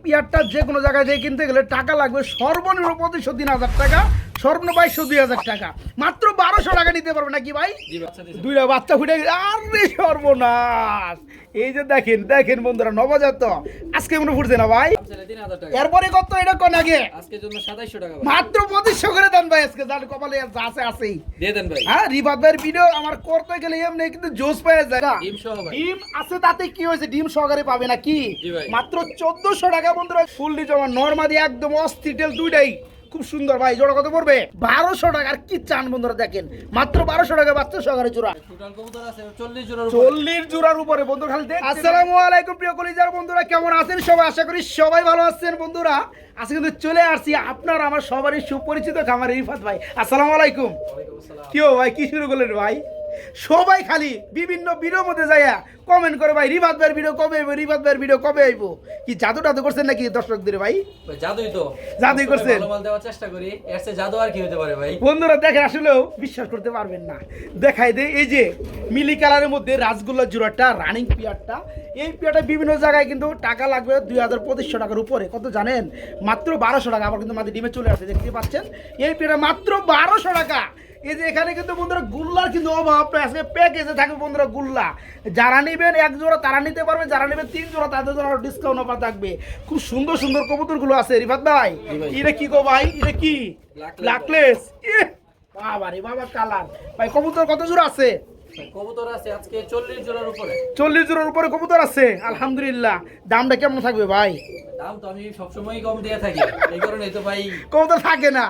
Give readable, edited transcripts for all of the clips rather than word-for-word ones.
পেয়ারটা যে কোনো জায়গায় থেকে কিনতে গেলে টাকা লাগবে সর্বনিম্ন ৩৫,০০০ টাকা, সর্বনিম্ন ২২,০০০ টাকা। মাত্র ১২০০ টাকা নিতে পারবে নাকি ভাই? দুইটা বাচ্চা ফুটে গেছে। আরে সর্বনাশ! এই যে দেখেন দেখেন বন্ধুরা, নবজাত আজকে মনে ফুটছে না ভাই। এরপরে কত এটা কোন আগে মাত্র ২৫০০ করে দেন ভাই। আজকে যার কপালে যা আছে আছেই দিয়ে দেন ভাই। হ্যাঁ, রিফাত ভাইয়ের ভিডিও আমার করতে গেলে এমনি কিন্তু জোশ পাওয়া যায়। ডিম আছে তাতে কি হয়েছে, ডিম সহকারে পাবে না কি? মাত্র ১৪০০ টাকা বন্ধুরা। ফুললি জমা নরমাদি একদম অস্থিটেল দুইটাই খুব সুন্দর ভাই। জোড়া কত পড়বে? ১২০০ টাকা। আর কি চান বন্ধুরা, দেখেন মাত্র ১২০০ টাকা বাচ্চা সহকারে জোড়া। ৪০ জোড়ার উপরে বন্ধু খালি দেখ। আসসালামু আলাইকুম প্রিয় কলিজার বন্ধুরা, কেমন আছেন সবাই? আশা করি সবাই ভালো আছেন বন্ধুরা। আজকে কিন্তু চলে আসছি আপনার আমার সবারই সুপরিচিত খামার রিফাত ভাই। আসসালামু আলাইকুম। কি ভাই, কি শুরু করলেন ভাই? সবাই খালি বিভিন্ন ভিডিওর মধ্যে যাইয়া কমেন্ট করে ভাই রিফাত ভাইয়ের ভিডিও কবে আইবো, রিফাত ভাইয়ের ভিডিও কবে আইবো। কি জাদু টাদু করছেন নাকি দর্শকদের ভাই? জাদুই তো, জাদুই করছেন। ভালো মাল দেওয়ার চেষ্টা করি, এর চেয়ে জাদু আর কি হতে পারে ভাই? বন্ধুরা দেখেন, আসলেও বিশ্বাস করতে পারবেন না। দেখাই দে, এই যে মিলি কালারের মধ্যে রাসগোল্লার জোড়াটা, রানিং পিয়ারটা। এই পিয়ারটা বিভিন্ন জায়গায় কিন্তু টাকা লাগবে ২,২৫০ টাকার উপরে। কত জানেন? মাত্র ১২০০ টাকা। আবার কিন্তু মাঝে ডিমে চলে আসছে, দেখতে পাচ্ছেন। এই পিয়ারটা মাত্র ১২০০ টাকা। এই যে এখানে কিন্তু বন্ধুরা গুল্লার কিন্তু অভাব নয়। আজকে প্যাকেজে থাকবে বন্ধুরা গুল্লা। যারা নেবেন এক জোড়া তারা নিতে পারবে, যারা নেবেন ৩ জোড়া তাদের জন্য ডিসকাউন্ট অফার থাকবে। খুব সুন্দর সুন্দর কবুতরগুলো আছে রিফাত ভাই। এটা কি গো ভাই? এটা কি ব্ল্যাকলেস? বাবা রে বাবা, কালার ভাই। কবুতর কত জোড়া আছে? কবুতর আছে আজকে ৪০ জোড়ার উপরে। ৪০ জোড়ার উপরে কবুতর আছে, আলহামদুলিল্লাহ। দামটা কেমন থাকবে ভাই? দাম তো আমি সবসময় কম দিয়ে থাকি, এই কারণে তো ভাই কবুতর থাকে না।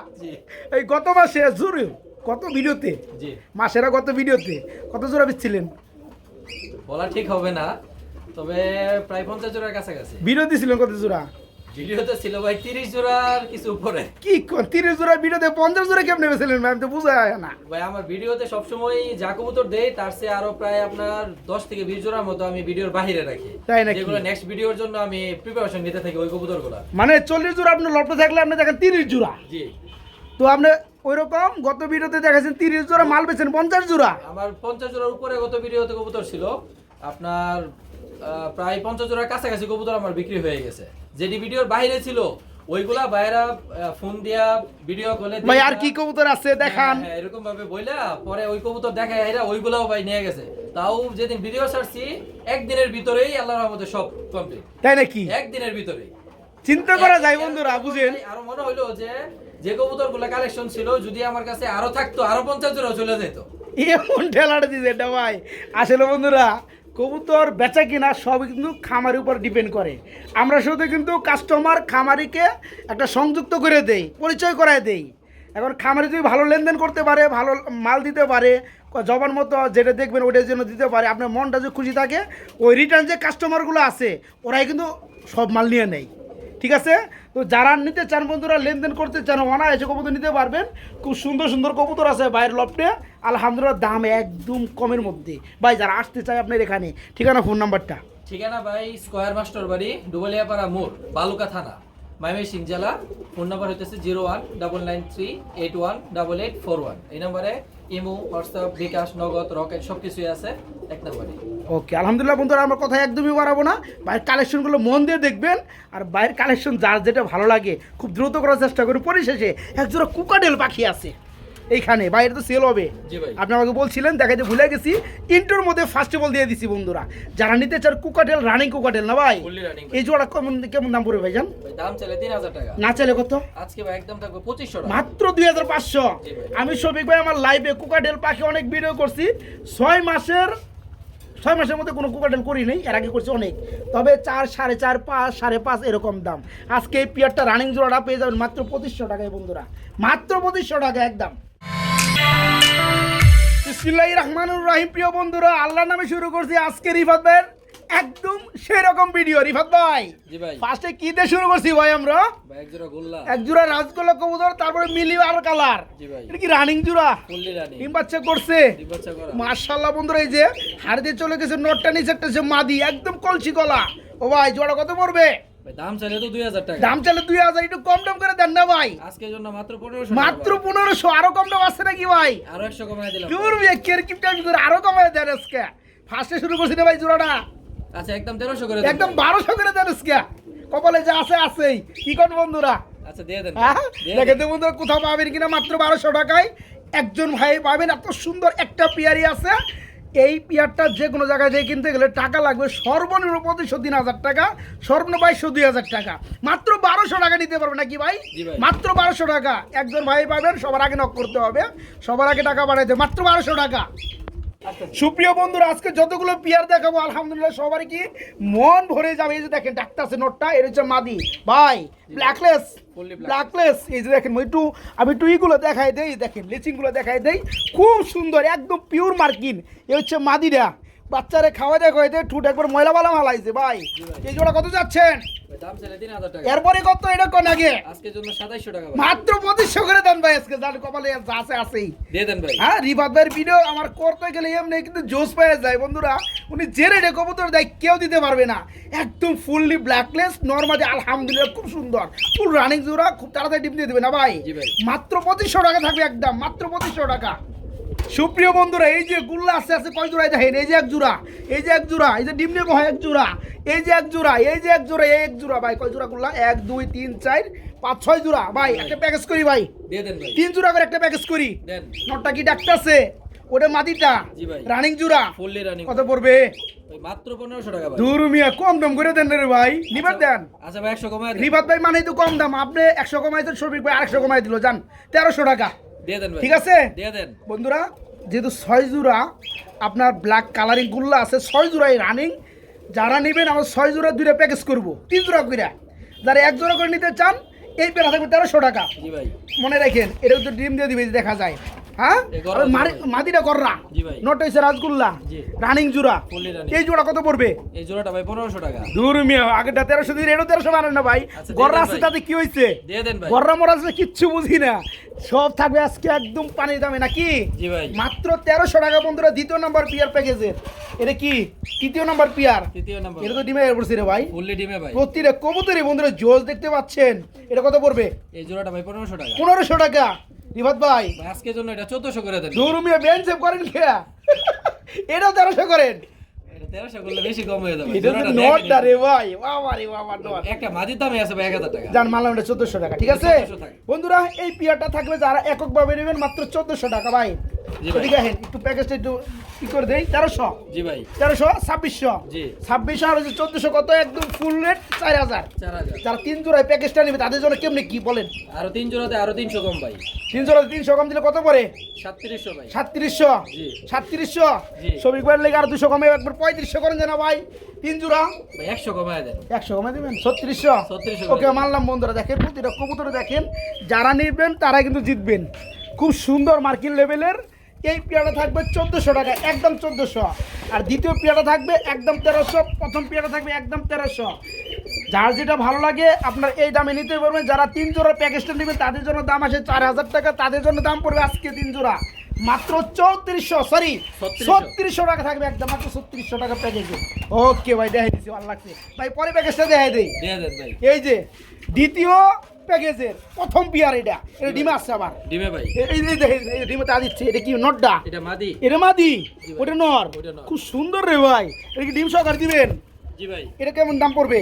এই গত মাসে জোরে কত ভিডিওতে, জি মাসেরা কত ভিডিওতে কত জোড়া বিচ্ছিলেন বলা ঠিক হবে না, তবে প্রায় ৫০ জোড়ার কাছাকাছি। ভিডিও দিছিলেন কত জোড়া? ভিডিওতে ছিল ভাই ৩০ জোড়ার কিছু উপরে। কি ৩০ জোড়া ভিডিওতে ৫০ জোড়া কেমনে বেছিলেন ভাই? আমি তো বুঝা যায় না ভাই। আমার ভিডিওতে সবসময় যা কবুতর দেই তার চেয়ে আরো প্রায় আপনার ১০ থেকে ২০ জোড়ার মতো আমি ভিডিওর বাইরে রাখি, তাই নাকি? যেগুলো নেক্সট ভিডিওর জন্য আমি প্রিপারেশন নিতে থাকি ওই কবুতরগুলো। মানে ৪০ জোড়া আপনার লটে থাকলে আপনি দেখেন ৩০ জোড়া। জি, তো আপনি ওইরকম গত ভিডিওতে দেখাচ্ছেন ৩০ জোড়া, মাল বেছেন ৫০ জোড়া। আমার ৫০ জোড়ার উপরে গত ভিডিওতে কবুতর ছিল আপনার প্রায় ৫০ জোড়ার কাছাকাছি কবুতর আমার বিক্রি হয়ে গেছে। যেটি ভিডিওর বাইরে ছিল ওইগুলা বাইরা ফোন দিয়া ভিডিও কলে ভাই আর কি কবুতর আছে দেখান। এরকম ভাবে বইলা পরে ওই কবুতর দেখায় এরা ওইগুলাও ভাই নিয়ে গেছে। তাও যেদিন ভিডিও ছাড়ছি একদিনের ভিতরেই আল্লাহর রহমতে সব কমপ্লিট। তাই নাকি? একদিনের ভিতরেই চিন্তা করা যায় বন্ধুরা, বুঝেন। আরো মনে হইলো যে কবুতর গুলা কালেকশন ছিল যদি আমার কাছে আরো থাকতো আরো ৫০ জোড়া চলে যেত। এমন ঠেলাটা দিছে এটা ভাই। আসলে বন্ধুরা কবুতর বেচা কিনা সবই কিন্তু খামারের উপর ডিপেন্ড করে। আমরা শুধু কিন্তু কাস্টমার খামারিকে একটা সংযুক্ত করে দেই, পরিচয় করায় দেই। এখন খামারি যদি ভালো লেনদেন করতে পারে, ভালো মাল দিতে পারে, জবান মতো যেটা দেখবেন ওটার জন্য দিতে পারে, আপনার মনটা যদি খুশি থাকে, ওই রিটার্ন যে কাস্টমারগুলো আছে ওরাই কিন্তু সব মাল নিয়ে নেয়। ঠিক আছে? তো যারা নিতে চান বন্ধুরা, লেনদেন করতে চান, অনায়াসে কবুতর নিতে পারবেন। খুব সুন্দর সুন্দর কবুতর আছে বাইরের লফটে, আলহামদুলিল্লাহ। দাম একদম কমের মধ্যে ভাই। যারা আসতে চায় আপনার এখানে, ঠিকানা ফোন নাম্বারটা? ঠিকানা ভাই স্কয়ার মাস্টার বাড়ি, ডুবলিয়াপাড়া মোড়, বালুকা থানা, ময়মনসিংহ জেলা। ফোন নাম্বার হইতেছে 019938188841। এই নাম্বারে ইমো, হোয়াটসঅ্যাপ, বিকাশ, নগদ, রকেট সবকিছুই আছে এক নাম্বারে। ওকে, আলহামদুলিল্লাহ বন্ধুরা, আমার কথা একদমই বাড়াবো না। বাইরের কালেকশনগুলো মন দিয়ে দেখবেন, আর বাইরের কালেকশন যার যেটা ভালো লাগে খুব দ্রুত করার চেষ্টা করি। পরিশেষে একজোড়া কুকাডেল পাখি আছে এইখানে, বাইরে তো সেল হবে। আপনি আমাকে বলছিলেন, দেখাইতে ভুলে গেছি। ইন্টোর মধ্যে ফার্স্ট অফ অল দিয়ে দিছি বন্ধুরা। যারা নিতে চান কুকাডেল, রানিং কুকাডেল না ভাই? এই জোড়া কেমন দাম পড়বে ভাইজান? দাম চাইলে ৩০০০ টাকা, না চাইলে কত? আজকে ভাই একদম থাকবে ২৫০০ টাকা, মাত্র ২৫০০। আমি শফিক ভাই আমার লাইভে কুকাডেল পাখি অনেক ভিডিও করছি। ৬ মাসের মধ্যে কোনো কুকাডেল করি নেই, এর আগে করছি অনেক। তবে ৪, ৪.৫, ৫, ৫.৫ এরকম দাম। আজকে এই পিয়ারটা রানিং জোড়াটা পেয়ে যাবেন মাত্র ২৫০০ টাকায় বন্ধুরা, মাত্র ২৫০০ টাকা একদম। বিসমিল্লাহির রহমানির রহিম। প্রিয় বন্ধুরা, আল্লাহর নামে শুরু করছি আজকে রিফাত ভাইয়ের একদম সেরকম ভিডিও। রিফাত ভাই, ফার্স্টে কি দিয়ে শুরু করছি ভাই? আমরা এক জোড়া রাজগোল্লা কবুতর, তারপরে মিলি আর কালার। এটা কি রানিং জোড়া? ডিম বাচ্চা করছে মাশাআল্লাহ বন্ধুরা। এই যে হাড় দিয়ে চলে গেছে, নটটা নিচে একটা মাদি, একদম কলসি গলা। ও ভাই জোড়া কত পড়বে? দাম চাইলে তো ২০০০ টাকা। দাম চাইলে ২০০০, একটু কম দাম করে দেন না ভাই? আজকের জন্য মাত্র ১৫০০। মাত্র ১৫০০। আরো কম দাম আছে নাকি ভাই? আরো ১০০ কমায় দিলাম। দূর ভাই, কেরকিপ টাইম করে আরো কমায় দেন আজকে। ফার্স্টে শুরু করছি না ভাই জোড়াটা? আচ্ছা একদম ১৩০০ করে, একদম ১২০০ করে দেন আজকে। কপালে যা আছে আছেই। কি কোন বন্ধুরা? আচ্ছা দিয়ে দেন হ্যাঁ দেখেন তো বন্ধুরা, কোথাও পাবেন কিনা মাত্র 1200 টাকায় একজন ভাই পাবেন। এত সুন্দর একটা পেয়ারি আছে। এই পেয়ারটা যে কোনো জায়গায় থেকে কিনতে গেলে টাকা লাগবে সর্বনিম্ন 25,000 টাকা, সর্বনিম্ন 22,000 টাকা। মাত্র 1200 টাকা নিতে পারবে নাকি ভাই? জি ভাই। মাত্র 1200 টাকা একজন ভাই পাবেন। সবার আগে নক করতে হবে, সবার আগে টাকা পাঠাইতে হবে। মাত্র 1200 টাকা। সুপ্রিয় বন্ধুরা, আজকে যতগুলো পেয়ার দেখাবো আলহামদুলিল্লাহ সবারই কি মন ভরে যাবে। এই যে দেখেন ডাক্তার আছে নোটটা, এর হচ্ছে মাদি ভাই, ব্ল্যাকলেস Fully black. ব্ল্যাকলেস। এই যে দেখেন আমি একটু ইগুলো দেখাই দেই, দেখেন লিচিংগুলো দেখাই দেই, খুব সুন্দর একদম পিওর মার্কিন। এ হচ্ছে মাদিরা, বাচ্চারে খাওয়াই দেয় ঠুট একবার ময়লা বালা মালাইছে ভাই। এই জোড়া কত যাচ্ছেন? ভাই দাম চাইলে 3000 টাকা, এরপরে কত এটা কোন আগে? আজকের জন্য 2700 টাকা ভাই। মাত্র 2500 করে দেন ভাই। আজকে যার কপালে যা আছে আছেই। দিয়ে দেন ভাই। হ্যাঁ, রিফাত ভাইয়ের ভিডিও আমার করতে গেলে এমনি কিন্তু জোশ পেয়ে যায় বন্ধুরা। উনি যে রেটে কবুতর দেয় কেউ দিতে পারবে না। একদম ফুললি ব্ল্যাকলেস নর্মালি আলহামদুলিল্লাহ খুব সুন্দর ফুল রানিং জোড়া, খুব তাড়াতাড়ি ডিম দিয়ে দেবে না ভাই। জি ভাই। মাত্র 2500 টাকা থাকবে একদম, মাত্র 2500 টাকা। সুপ্রিয় বন্ধুরা, এই যে গুল্লা আছে কয় জোড়ায় দেখেন, এই যে এক জোড়া, এই যে এক জোড়া, এই যে ডিম নেবো হয় এক জোড়া, এই যে এক জোড়া, এই যে এক জোড়া, এই এক জোড়া ভাই। কয় জোড়া গুল্লা? 1 2 3 4 5 6 জোড়া ভাই। একটা প্যাকেজ করি ভাই, দিয়ে দেন ভাই। 3 জোড়া করে একটা প্যাকেজ করি। দেন নটটা কি ডাকতেছে? ওটা মাদিটা জি ভাই। রানিং জোড়া ফুললি রানিং কত পড়বে? ভাই মাত্র 1500 টাকা ভাই। দূর মিয়া, কম দাম করে দেন রে ভাই। নিবার দেন। আচ্ছা ভাই 100 কমায় দেন। রিফাত ভাই মানে তো কম দাম, আপনি 100 কমাইছেন, শফিক ভাই 100 কমাই দিল, জান 1300 টাকা। দিয়ে দেন ভাই। ঠিক আছে দিয়ে দেন। বন্ধুরা, যেহেতু 6 জোড়া আপনার ব্ল্যাক কালারিং গুল্লা আছে, 6 জোড়াই রানিং। যারা নেবেন আমার 6 জোড়া 2টা প্যাকেজ করবো 3 জোড়া করে। যারা 1 জোড়া করে নিতে চান এই পেয়ারা থাকবে 1300 টাকা। জি ভাই। মনে রাখেন এটা তো ডিম দিয়ে দিবে, দেখা যায়। হ্যাঁ, এই গররা মাদিটা কররা জি ভাই। নট হইছে রাসগোল্লা জি। রানিং জোড়া। Fully running। এই জোড়া কত পড়বে? এই জোড়াটা ভাই 1500 টাকা। দূর মিয়া, আগেটা 1300 দিন, এটা 1300 মানেন না ভাই। আচ্ছা, দিয়ে গররা দেন আছে ভাই। তাতে কি হইছে? দিয়ে দেন ভাই। গররা মরা আছে কিচ্ছু বুঝি না, সব থাকবে আজকে একদম পানির দামে নাকি। জি ভাই। মাত্র 1300 টাকা বন্ধুরা। দ্বিতীয় নাম্বার পিয়ার প্যাকেজের এটা কি? তৃতীয় নাম্বার পিয়ার। তৃতীয় নাম্বার। এটা তো ডিমে পড়ছে রে ভাই। ফুললি ডিমে ভাই। প্রতিটা কবুতরে বন্ধুরা জোশ দেখতে পাচ্ছেন। এটা কত পড়বে? এই জোড়াটা ভাই 1500 টাকা। 1500 টাকা। রিফাত ভাই ভাই আজকের জন্য এটা 1400 করে দেন। দৌড়ুমিয়া বেঞ্চ সেভ করেন খেয়া। এটাও 1300 করেন। এটা 1300 করলে বেশি কম হয়ে যাবে। এটা জোড়াটা নট দেখেন। রে ভাই, বাবা রে বাবা নট। একটা মাদির দামে আছে ভাই 1000 টাকা। জান মানলাম এটা 1400 টাকা। ঠিক আছে 1400 টাকা। বন্ধুরা, এই পিয়ারটা থাকবে যারা এককভাবে নেবেন মাত্র 1400 টাকা ভাই। জি ভাই। ঠিক আছে, একটু প্যাকেজটা একটু কি করে দেই? 1300 জি ভাই। 1300 2600 জি। 2600 আর হচ্ছে 1400 কত? একদম ফুল রেট 4000। 4000। যারা 3 জোড়ায় প্যাকেজটা নেবে তাদের জন্য কেমনে কি বলেন? আরো 3 জোড়াতে আরো 300 কম ভাই। 3 জোড়াতে 300 কম দিলে কত পড়ে? 3700 ভাই। 3700 জি। 3700 জি। সবিক ভাইয়ের লেগে আর 200 কমে একবার 3500 করেন না ভাই। 3 জোড়া ভাই 100 কমায় দেন। 100 কমে দিবেন 3600। 3600 ওকে মানলাম বন্ধুরা। দেখেন প্রতিটা কবুতরে দেখেন, যারা নেবেন তারা কিন্তু জিতবেন। খুব সুন্দর মার্কিন লেভেলের এই পেয়ারটা থাকবে 1400 টাকা, একদম 1400। আর দ্বিতীয় পেয়ারটা থাকবে একদম 1300। প্রথম পেয়ারটা থাকবে একদম 1300। যার যেটা ভালো লাগে আপনার এই দামে নিতে পারবেন। যারা 3 জোড়ার প্যাকেজটা নেবেন তাদের জন্য দাম আসে 4000 টাকা। তাদের জন্য দাম পড়বে আজকে 3 জোড়া মাত্র 3400, সরি 3600 টাকা থাকবে একদম, মাত্র 3600 টাকা প্যাকেজে। ওকে ভাই, দেখাই দিচ্ছি, ভালো লাগছে ভাই। পরে প্যাকেজটা দেখাই দেই। দিয়ে দেন ভাই। এই যে দ্বিতীয় প্যাকেজের প্রথম পিয়ার, এটা ডিমে আসছে আবার। ডিমে ভাই। এই যে দেখেন, এই ডিমে তা দিচ্ছে। এটা কি নটটা? এটা মাদি। এটা মাদি, জি ভাই। ওটা নর। ওটা নর। খুব সুন্দর রে ভাই। এটা কি ডিম সহকারে দিবেন? জি ভাই। এটা কেমন দাম পড়বে?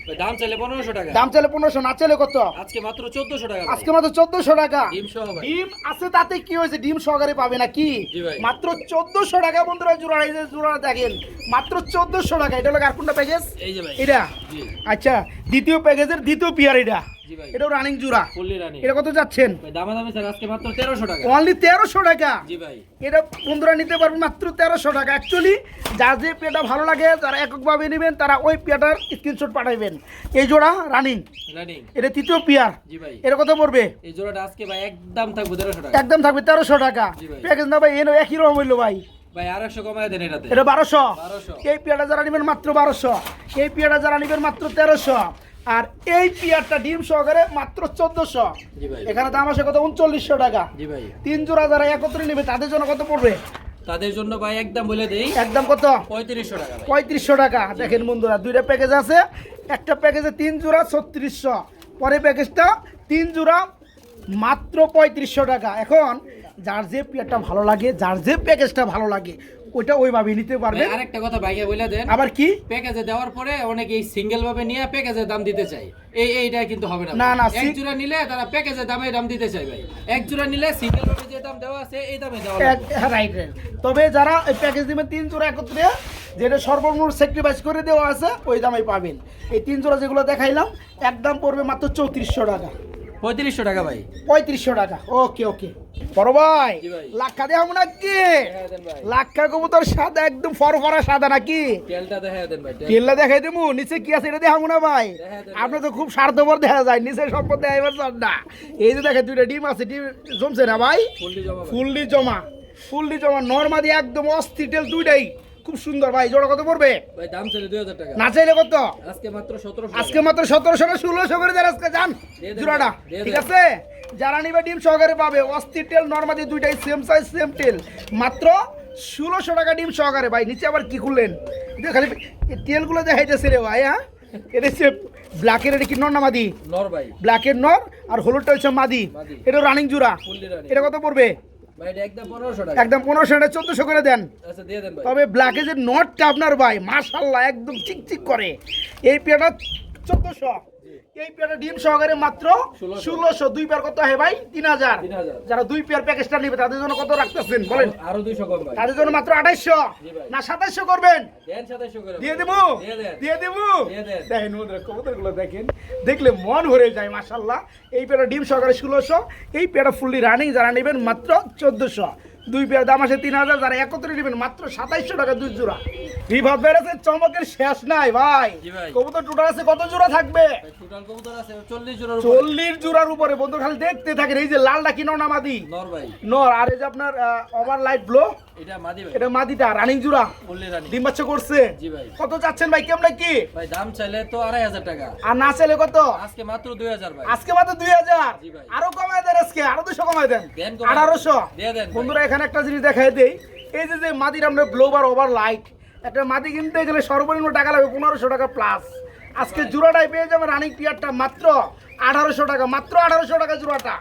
ভাই দাম চাইলে 1500 টাকা। দাম চাইলে 1500, না চাইলে কত? আজকে মাত্র 1400 টাকা ভাই। আজকে মাত্র 1400 টাকা। ডিম সহ ভাই। ডিম আছে তাতে কি হয়েছে? ডিম সহকারে পাবে নাকি? জি ভাই। মাত্র 1400 টাকা বন্ধুরা জোড়া। এই যে জোড়া দেখেন মাত্র 1400 টাকা। এটা হলো আর কোনটা প্যাকেজ? এই যে ভাই। এটা জি। আচ্ছা, দ্বিতীয় প্যাকেজের দ্বিতীয় পিয়ার এটা। জি ভাই। এটাও রানিং জোড়া। ফুললি রানি। এটা কত যাচ্ছেন? ভাই দামাদামি স্যার আজকে মাত্র 1300 টাকা। অনলি 1300 টাকা। জি ভাই। এটা বন্ধুরা নিতে পারবেন মাত্র 1300 টাকা। অ্যাকচুয়ালি যার যে পেয়ারটা ভালো লাগে, যারা এককভাবে নেবেন তারা ওই পেয়ারটার স্ক্রিনশট পাঠাবেন। এই জোড়া রানিং, রানি। এটা তৃতীয় পেয়ার। জি ভাই। এটা কত পড়বে? এই জোড়াটা আজকে ভাই একদম থাকবে 1300 টাকা। একদম থাকবে 1300 টাকা। জি ভাই। প্যাকেজ না ভাই, এনে একই রকম হইলো ভাই। ভাই আর 100 কমায় দেন এটাতে। এটা 1200। 1200। এই পেয়ারটা যারা নেবেন মাত্র 1200। এই পেয়ারটা যারা নেবেন মাত্র 1300। আর এই পেয়ারটা ডিম সহকারে মাত্র 1400। জি ভাই। এখানে দাম আসে কত? 3900 টাকা। জি ভাই। 3 জোড়া যারা একত্রে নেবে তাদের জন্য কত পড়বে? তাদের জন্য ভাই একদম বলে দেই একদম কত? 3500 টাকা ভাই। 3500 টাকা। দেখেন বন্ধুরা, দুইটা প্যাকেজ আছে। একটা প্যাকেজে 3 জোড়া 3600, পরে প্যাকেজটা 3 জোড়া মাত্র 3500 টাকা। এখন যার যে পেয়ারটা ভালো লাগে, যার যে প্যাকেজটা ভালো লাগে, ওইটা ওইভাবে নিতে পারবে। ভাই আরেকটা কথা ভাইয়া বলে দেন, আবার কি প্যাকেজে দেওয়ার পরে অনেকে এই সিঙ্গেল ভাবে নিয়ে প্যাকেজের দাম দিতে চায়, এইটা কিন্তু হবে না। না, না, এক জোড়া নিলে তারা প্যাকেজের দাম দিতে চায় ভাই। এক জোড়া নিলে সিঙ্গেল ভাবে যে দাম দেওয়া আছে এই দামে দেওয়া লাগবে। Right right. তবে যারা এই প্যাকেজ দিবেন 3 জোড়া একত্রে, যেটা সর্বমোট স্যাক্রিফাইস করে দেওয়া আছে ওই দামে পাবেন। এই 3 জোড়া যেগুলো দেখাইলাম একদম পড়বে মাত্র 3400 টাকা। 3500 টাকা ভাই। 3500 টাকা। ওকে ওকে বড় ভাই, জি ভাই। লাক্ষা দেখাবো নাকি? দেখা দেন ভাই, লাক্ষা কবুতর সাদা, একদম ফরফরা সাদা নাকি? তেলটা দেখা দেন ভাই। তেলটা দেখাই দেবো, নিচে কি আছে এটা দেখাবো না ভাই? দেখা দেন আপনি তো খুব স্বার্থপর দেখা যায়, নিচে সম্পদ দেখাইবার চান না। এই যে দেখেন 2টা ডিম আছে, ডিম জমছে না ভাই? ফুললি জমা ভাই। ফুললি জমা নরমাদি একদম অস্থির টেল, 2টাই খুব সুন্দর ভাই। জোড়া কত পড়বে ভাই দাম চাইলে 2000 টাকা, না চাইলে কত? আজকে মাত্র 1700 আজকে মাত্র 1700 না 1600 করে দেন আজকে, যান দিয়ে দেন জোড়াটা। দিয়ে ঠিক দেন। আছে, যারা নিবে ডিম সহকারে পাবে। অস্থির টেল নরমাদি 2টাই সেম সাইজ সেম টেল, মাত্র 1600 টাকা ডিম সহকারে ভাই। নিচে আবার কি খুললেন? এটা খালি তেলগুলো দেখাইতেছে রে ভাই। হ্যাঁ, এটা হচ্ছে ব্ল্যাকের, এটা কি নর না মাদি? নর ভাই। ব্ল্যাকের নর আর হলুদটা হচ্ছে মাদি। মাদি। এটা রানিং জোড়া। ফুললি রানি। এটা কত পড়বে? ভাই এটা একদম 1500 টাকা। একদম 1500, এটা 1400 করে দেন। আচ্ছা দিয়ে দেন ভাই। তবে ব্ল্যাকে যে নটটা আপনার ভাই মাশাআল্লাহ একদম চিকচিক করে। এই পেয়ারটা 1400, এই পেয়ারটা ডিম সহকারে মাত্র 1600। 2 পেয়ার কত হয় ভাই? 3000। 3000। যারা 2 পেয়ার প্যাকেজটা নেবে তাদের জন্য কত রাখতেছেন বলেন? আরো 200 কম ভাই। তাদের জন্য মাত্র 2800 জি ভাই। না 2700 করবেন? দেন 2700 করে। দিয়ে দেবো, দিয়ে দেন। দিয়ে দেবো। দিয়ে দেন। দেখেন বন্ধুরা কবুতরগুলো দেখেন, দেখলে মন ভরে যায় মাশাআল্লাহ। এই পেয়ারটা ডিম সহকারে 1600, এই পেয়ারটা ফুললি রানিং যারা নেবেন মাত্র 1400। 2 পেয়ার দাম আসে 3000, যারা একত্রে নেবেন মাত্র 2700 টাকা 2 জোড়া। রিভাব বেড়েছে, চমকের শেষ নাই ভাই। জি ভাই। কবুতর টোটাল আছে কত জোড়া থাকবে? ভাই টোটাল কবুতর আছে 40 জোড়ার উপরে। 40 জোড়ার উপরে। বন্ধু খালি দেখতে থাকেন। এই যে লালটা কি নর না মাদি? নর ভাই। নর। আর এই যে আপনার ওভার লাইট ব্লো, এটা মাদি ভাই। এটা মাদিটা রানিং জোড়া। ফুললি রানি। ডিম বাচ্চা করছে। জি ভাই। কত চাচ্ছেন ভাই? কেমন কি? ভাই দাম চাইলে তো 2500 টাকা, আর না চাইলে কত? আজকে মাত্র 2000 ভাই। আজকে মাত্র 2000। জি ভাই। আরো কমায় দেন, আজকে আরো 200 কমায় দেন। দেন কমায়। 1800 দিয়ে দেন ভাই। বন্ধুরা এখানে একটা জিনিস দেখাই দেই। এই যে মাদির আমরা ব্লোবার ওভার লাইট, একটা মাদি কিনতে গেলে সর্বনিম্ন টাকা লাগবে 1500 টাকা প্লাস। আজকে জোড়াটাই পেয়ে যাবেন রানিং পিয়ারটা মাত্র 1800 টাকা, মাত্র 1800 টাকা জোড়াটা।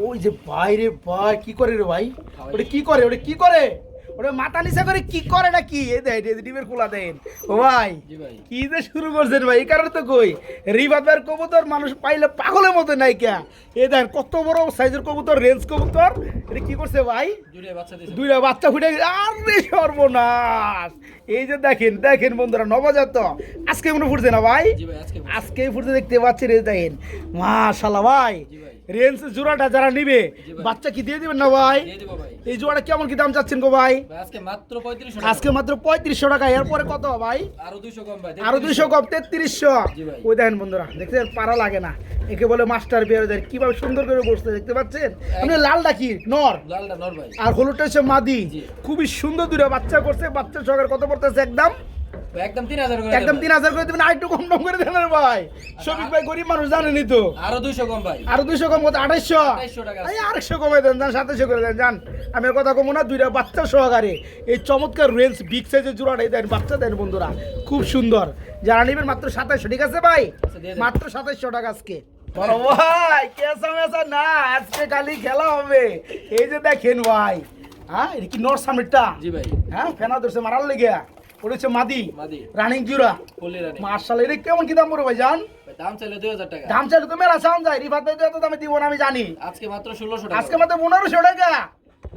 ওই যে বাইরে ভাই কি করে রে ভাই? ওটা কি করে? ওটা কি করে? ওটা মাথা নিচা করে কি করে না কি? এই দেখ ডিমের খোলা দেন। ও ভাই জি ভাই। কি যে শুরু করছেন ভাই, এই কারণে তো কই রিভাবের কবুতর মানুষ পাইলে পাগলের মতো নাই কে। এই দেখেন কত বড় সাইজের কবুতর, রেঞ্জ কবুতর। এটা কি করছে ভাই? জুড়ে বাচ্চা দিছে। 2টা বাচ্চা ফুটে গেছে। আরে সর্বনাশ! এই যে দেখেন দেখেন বন্ধুরা, নবজাত আজকে মনে ফুটছে না ভাই? জি ভাই আজকে। আজকেই ফুটতে দেখতে পাচ্ছেন। এই দেখেন মাশাআল্লাহ ভাই। জি ভাই। রেঞ্জ জোড়াটা যারা নিবে জি ভাই। বাচ্চা কি দিয়ে দিবেন না ভাই? দিয়ে দিব ভাই। এই জোড়াটা কেমন কি দাম চাচ্ছেন গো ভাই? ভাই আজকে মাত্র 3500 টাকা। আজকে মাত্র 3500 টাকা। এরপরে কত ভাই? আরো 200 কম ভাই। আরো 200 কম, 3300। জি ভাই। ওই দেখেন বন্ধুরা, দেখছেন পারা লাগে না। একে বলে মাস্টার বিয়ারদের, কিভাবে সুন্দর করে বসতে দেখতে পাচ্ছেন। আপনি লালটা কি নর লালটা নর ভাই। আর হলুদটা হচ্ছে মাদি। জি। খুবই সুন্দর 2টা বাচ্চা করছে। বাচ্চা সহকারে কত পড়তেছে? একদম ভাই একদম 3000 করে। একদম 3000 করে দিবেন। আর একটু কম দাম করে দেন রে ভাই। শফিক ভাই গরিব মানুষ জানেনই তো। আরো 200 কম ভাই। আরো 200 কম, কত? 2800। 2800 টাকা। এই 800 কমে দেন, যান 2700 করে দেন, যান। আমি আর কথা কমু না। 2টা বাচ্চা সহকারে এই চমৎকার রেঞ্জ বিগ সাইজের জোড়াটাই দেন, বাচ্চা দেন বন্ধুরা, খুব সুন্দর। যারা নেবেন মাত্র 2700। ঠিক আছে ভাই? আচ্ছা, দিয়ে দেন। মাত্র 2700 টাকা আজকে। বড় ভাই কেসা মেসা না, আজকে খালি খেলা হবে। এই যে দেখেন ভাই, হ্যাঁ এটা কি নর সামিটটা? জি ভাই। হ্যাঁ ফেনা ধরছে মারার লেগে। ওটা হচ্ছে মাদি মাদি। রানিং জোড়া। ফুললি রানি। মার্শাল, এটা কেমন কি দাম পড়বে ভাই জান? ভাই দাম চাইলে 2000 টাকা। দাম চাইলে তো মেলা সাউন্ড যায়। রিফাত ভাই তো এত দামে দিব না আমি জানি। আজকে মাত্র 1600 টাকা। আজকে মাত্র 1500 টাকা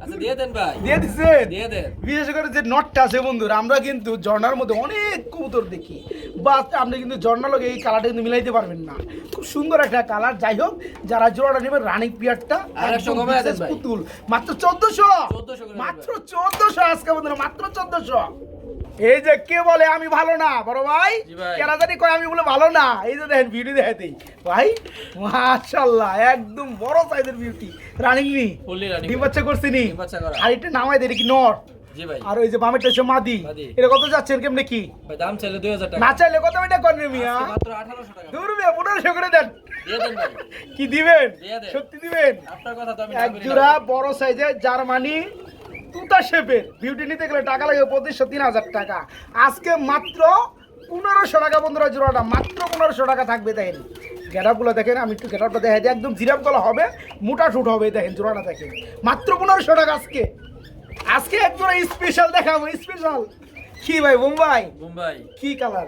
আচ্ছা দিয়ে দেন ভাই। দিয়ে দিচ্ছেন। দিয়ে দেন। বিশেষ করে যে নটটা আছে বন্ধুরা, আমরা কিন্তু ঝর্ণার মধ্যে অনেক কবুতর দেখি, বা আপনি কিন্তু ঝর্ণার লগে এই কালারটা কিন্তু মিলাইতে পারবেন না। খুব সুন্দর একটা কালার। যাই হোক, যারা জোড়াটা নেবেন রানিং পিয়ারটা আর 100 কমায় দেন ভাই। পুতুল মাত্র 1400। 1400 করে মাত্র 1400 আজকে বন্ধুরা, মাত্র 1400। এই যে কে বলে আমি ভালো না বড় ভাই, জি ভাই। কেনা জানি কয় আমি বলে ভালো না। এই যে দেখেন ভিডিও দেখাতেই ভাই মাশাআল্লাহ একদম বড় সাইজের বিউটি রানিং নি। ফুললি রানি। ডিম বাচ্চা করছি নি। ডিম বাচ্চা করা। আর এটা নামাই দেয় কি নর। জি ভাই। আর ওই যে বামেরটা হচ্ছে মাদি। মাদি। এটা কত যাচ্ছেন কেমনে কি? ভাই দাম চাইলে 2000 টাকা। না চাইলে কত এটা করেন মিয়া? আজকে মাত্র 1800 টাকা। দূর মিয়া 1500 করে দেন। দিয়ে দেন ভাই। কি দিবেন? দিয়ে দেন। সত্যি দিবেন? আপনার কথা তো আমি এক জোড়া বড় সাইজের জার্মানি তুতা শেপের বিউটি নিতে গেলে টাকা লাগে 2500-3000 টাকা। আজকে মাত্র 1500 টাকা বন্ধুরা জোড়াটা, মাত্র 1500 টাকা থাকবে। দেখেন গেটআপগুলো দেখেন, আমি একটু গেটআপটা দেখাই দিই। একদম জিরাফ গলা হবে, মোটা ঠুট হবে। দেখেন জোড়াটা দেখেন, মাত্র 1500 টাকা আজকে। আজকে একজন স্পেশাল দেখাবো, স্পেশাল। কি ভাই বোম্বাই? মুম্বাই কি কালার?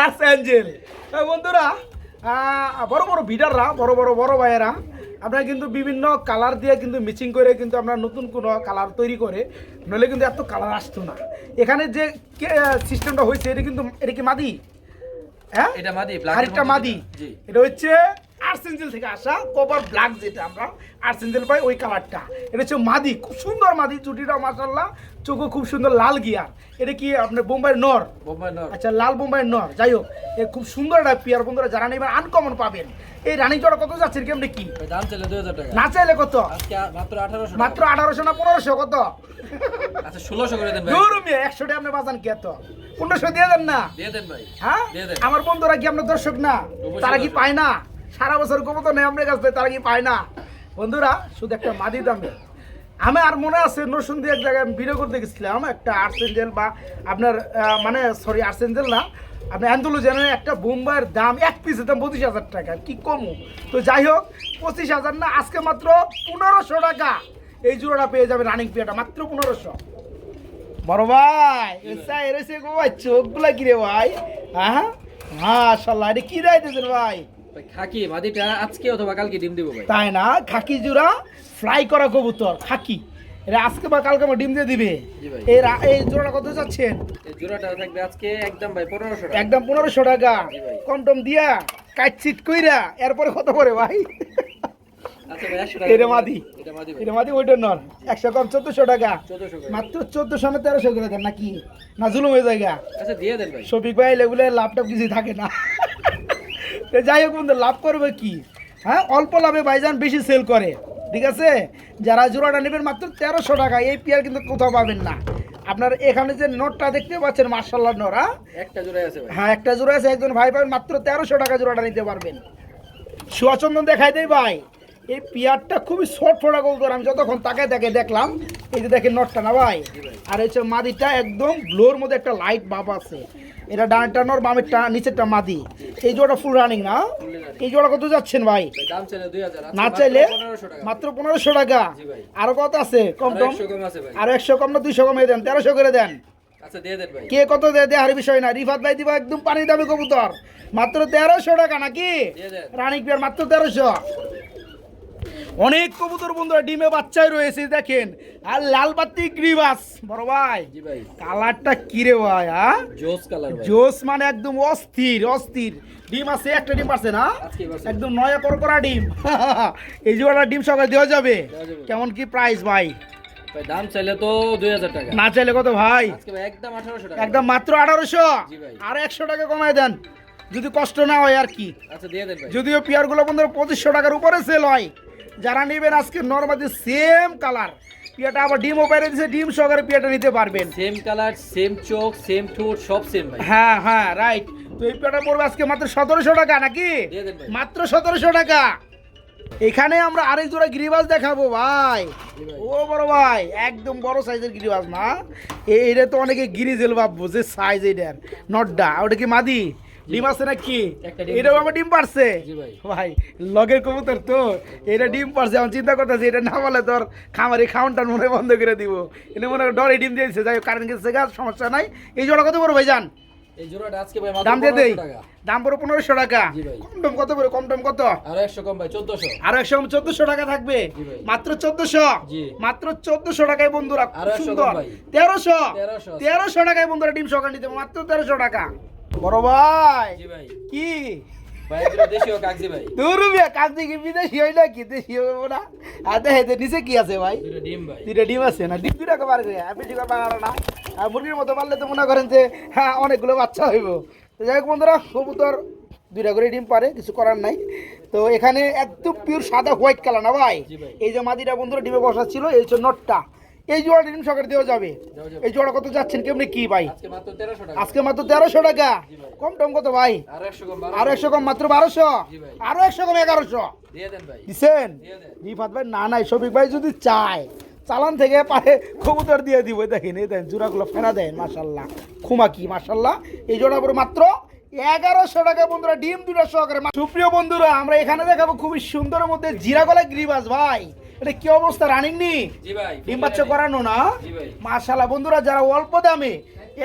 আর্স অ্যাঞ্জেল। বন্ধুরা, বড় বড় বিডাররা, বড় ভাইয়েরা, আপনারা কিন্তু বিভিন্ন কালার দিয়ে কিন্তু মিক্সিং করে কিন্তু আমরা নতুন কোনো কালার তৈরি করে, নইলে কিন্তু এত কালার আসতো না। এখানে যে সিস্টেমটা হয়েছে এটা কিন্তু, এটা কি মাদি? হ্যাঁ, এটা মাদি, আরেকটা মাদি। জি, এটা হচ্ছে আর্সেঞ্জেল থেকে আসা কভার ব্ল্যাক, যেটা আমরা আর্সেঞ্জেল পাই ওই কালারটা। এটা হচ্ছে মাদি, খুব সুন্দর মাদি, চুটিটাও মাশাআল্লাহ, চোখও খুব সুন্দর লাল গিয়ার। এটা কি আপনার বোম্বাইয়ের নর? বোম্বাই নর। আচ্ছা, লাল বোম্বাইয়ের নর। যাই হোক, এ খুব সুন্দর একটা পেয়ার। বন্ধুরা যারা নেবেন আনকমন পাবেন। এই রানিং জোড়া কত যাচ্ছে কেমনি কি? দাম চাইলে 2000 টাকা, না চাইলে কত? আজকে মাত্র 1800 মাত্র 1800 না 1500? কত? আচ্ছা 1600 করে দেন ভাই। দূর মিয়া, 100 টাকা আপনি বাজান কে? তো 1500 দিয়ে দেন না? দিয়ে দেন ভাই। হ্যাঁ, দিয়ে দেন। আমার বন্ধুরা কি আপনার দর্শক না? অবশ্যই তারা কি দর্শক। পায় না? সারা বছর কবুতর নেই আপনার কাছে, তারা কি পায় না? বন্ধুরা, শুধু একটা মাদি দামে। আমি আর মনে আছে নরসিংদী এক জায়গায় আমি ভিডিও করতে গেছিলাম, একটা আর্সেঞ্জেল বা আপনার মানে সরি আর্সেঞ্জেল না, আপনার অ্যান্থোলজিয়ানের একটা বোম্বাইয়ের দাম এক পিসের দাম 25,000 টাকা। কি কমু? তো যাই হোক, 25,000 না, আজকে মাত্র 1500 টাকা এই জোড়াটা পেয়ে যাবে। রানিং পেয়ারটা মাত্র 1500। বড় ভাই, এসে গো ভাই, চোখগুলা কি রে ভাই? হ্যাঁ, মাশাআল্লাহ, এটা কি রাইতেছেন ভাই? ভাই খাকি মাদিটা আজকে অথবা কালকে ডিম দিব ভাই। তাই না? খাকি জোড়া ফ্লাই করা কবুতর খাকি, এটা আজকে বা কালকে আমার ডিম দিয়ে দিবে। জি ভাই। এই জোড়াটা কত যাচ্ছেন? এই জোড়াটা থাকবে আজকে একদম ভাই 1500 টাকা। একদম 1500 টাকা। জি ভাই। কম টম দিয়া কাটচিট কইরা এরপরে কত করে ভাই? আচ্ছা ভাই 100 টাকা। এটা মাদি, এটা মাদি ভাই। এটা মাদি, ওইটা নর। 100 কম 1400 টাকা। 1400 করে। মাত্র 1400 না 1300 করে দেন নাকি? না জুলুম হয়ে জায়গা? আচ্ছা দিয়ে দেন ভাই। শফিক ভাই লেগুলে লাভটাপ কিছু থাকে না। তো যাই হোক বন্ধু, লাভ করবে কি? হ্যাঁ, অল্প লাভে ভাইজান বেশি সেল করে। ঠিক আছে, যারা জোড়াটা নেবেন মাত্র 1300 টাকা। এই পেয়ার কিন্তু কোথাও পাবেন না। আপনার এখানে যে নোটটা দেখতে পাচ্ছেন মাশাআল্লাহ নর, একটা জোড়াই আছে ভাই। হ্যাঁ একটা জোড়া আছে, একজন ভাই পাবেন মাত্র 1300 টাকা জোড়াটা নিতে পারবেন। সুয়াচন্দন দেখাই দেই ভাই, এই পেয়ারটা খুবই শর্ট ফোড়া কবুতর। আমি যতক্ষণ তাকায় তাকে দেখলাম, এই যে দেখেন নটটা না ভাই, আর হচ্ছে মাদিটা একদম ব্লোর মধ্যে একটা লাইট ভাব আছে। এটা ডানটা নর, বামেরটা নিচেরটা মাদি। এই জোড়া ফুল রানিং না? এই জোড়া কত যাচ্ছেন ভাই? ভাই দাম চাইলে 2000, আচ্ছা না চাইলে 1500 টাকা। মাত্র 1500 টাকা। জি ভাই। আরো কত আছে? কম আরো টম 100 কম আছে ভাই। আর 100 কম না 200 কমে দেন, 1300 করে দেন। আচ্ছা দিয়ে দেন ভাই। কে কত দেয় দেহার বিষয় না। রিফাত ভাই দিবা একদম পানি দামে কবুতর, মাত্র 1300 টাকা নাকি? দিয়ে দেন। রানিং পেয়ার মাত্র 1300। অনেক কবুতর বন্ধুরা ডিমে বাচ্চাই রয়েছে দেখেন। আর লাল বাতি গ্রিবাস বড় ভাই, জি ভাই। কালারটা কি রে ভাই? হ্যাঁ, জোস কালার ভাই। জোস মানে একদম অস্থির অস্থির। ডিম আছে, একটা ডিম পারছে না? আজকেই পারছে। একদম নয়া করা ডিম। এই জোড়াটা ডিম সকালে দেওয়া যাবে। দেওয়া যাবে। কেমন কি প্রাইস ভাই? ভাই দাম চাইলে তো 2000 টাকা। না চাইলে কত ভাই? আজকে ভাই একদম 1800 টাকা। একদম মাত্র 1800। জি ভাই। আর 100 টাকা কমায় দেন যদি কষ্ট না হয় আর কি। আচ্ছা দিয়ে দেন ভাই। যদিও পেয়ারগুলো বন্ধুরা 2500 টাকার উপরে সেল হয়। যারা নেবেন আজকে নরমালি সেম কালার পিয়াটা, আবার ডিমও বাইরে দিচ্ছে, ডিম সহকারে পিয়াটা নিতে পারবেন। সেম কালার, সেম চোখ, সেম ঠোঁট, সব সেম ভাই। হ্যাঁ হ্যাঁ রাইট। তো এই পিয়াটা পড়বে আজকে মাত্র 1700 টাকা নাকি? দিয়ে দেন ভাই। মাত্র 1700 টাকা। এখানে আমরা আরেক জোড়া গিরিবাজ দেখাবো ভাই। জি ভাই। ও বড় ভাই, একদম বড় সাইজের গিরিবাজ না? এইটা তো অনেকে গিরিজেল ভাববো যে সাইজ এইটার। নটটা ওটা কি মাদি? ডিম আছে নাকি? একটা ডিম এটাও আছে। আমার ডিম পারছে জি ভাই। ভাই। লগের কবুতর তো, এটা ডিম পারছে। আমি চিন্তা করতেছি এটা না বলে তোর খামারি খাউনটার মনে হয় বন্ধ করে দিব। এটা মনে হয় ডরে ডিম দিয়েছে। যাই হোক, কারেন্ট গেছে গা, সমস্যা নাই। এই জোড়া কত বড় ভাই জান? এই জোড়াটা আজকে ভাই মাত্র দাম দিয়ে দেই। 1500 টাকা। দাম পড়ো 1500 টাকা। জি ভাই। কম দাম কত পড়ে? কম দাম কত? আরো 100 কম ভাই 1400। আরো 11400 টাকা থাকবে। জি ভাই। মাত্র 1400। জি। মাত্র 1400 টাকায় বন্ধুরা, খুব আরো 100 সুন্দর। কম ভাই। 1300। 1300 1300 টাকায় বন্ধুরা ডিম সকাল নিতে হবে, মাত্র 1300 টাকা। বড় ভাই জি ভাই। কি ভাই এগুলো দেশীয় কাগজি ভাই। দুরুবিয়া কাজে কি বিদেশি হয় নাকি? দেশি হবে না? আর দেখে নিচে কি আছে ভাই? দুটো ডিম ভাই। দুইটা ডিম আছে না? ডিম দুইটা কবার করে আপনি ঠিক পারে না? আর মুরগির মতো পারলে তো মনে করেন যে হ্যাঁ অনেকগুলো বাচ্চা হইব। তো যাই হোক বন্ধুরা, কবুতর দুইটা করে ডিম পারে, কিছু করার নাই। তো এখানে একদম পিওর সাদা হোয়াইট কালার না ভাই? জি ভাই। এই যে মাদিটা বন্ধুরা ডিমে বসা ছিল, এই হচ্ছে নটটা। এই জোড়া ডিম সকালে দেওয়া যাবে। দেওয়া যাবে। এই জোড়া কত যাচ্ছেন কেমনি কি ভাই? আজকে মাত্র 1300 টাকা। আজকে মাত্র 1300 টাকা। জি ভাই। কম টম কত ভাই? আরো 100 কম আরো 100 কম, মাত্র 1200। জি ভাই। আরো 100 কম 1100 দিয়ে দেন ভাই। দিছেন? দিয়ে দেন। রিফাত ভাই না নাই, শফিক ভাই যদি চায় চালান থেকে পারে কবুতর দিয়ে দিব। দেখেন এই দেন জোড়াগুলো ফেনা দেন, মাশাল্লাহ খুমা কি মাশাল্লাহ। এই জোড়া পরে মাত্র 1100 টাকা বন্ধুরা, ডিম দুটো সহকারে। সুপ্রিয় বন্ধুরা, আমরা এখানে দেখাবো খুবই সুন্দরের মধ্যে জিরা গলা গ্রিবাস ভাই। এটা কি অবস্থা, রানিং নি? জি ভাই, ডিম বাচ্চা করানো না? জি ভাই। মাশাআল্লাহ বন্ধুরা, যারা অল্প দামে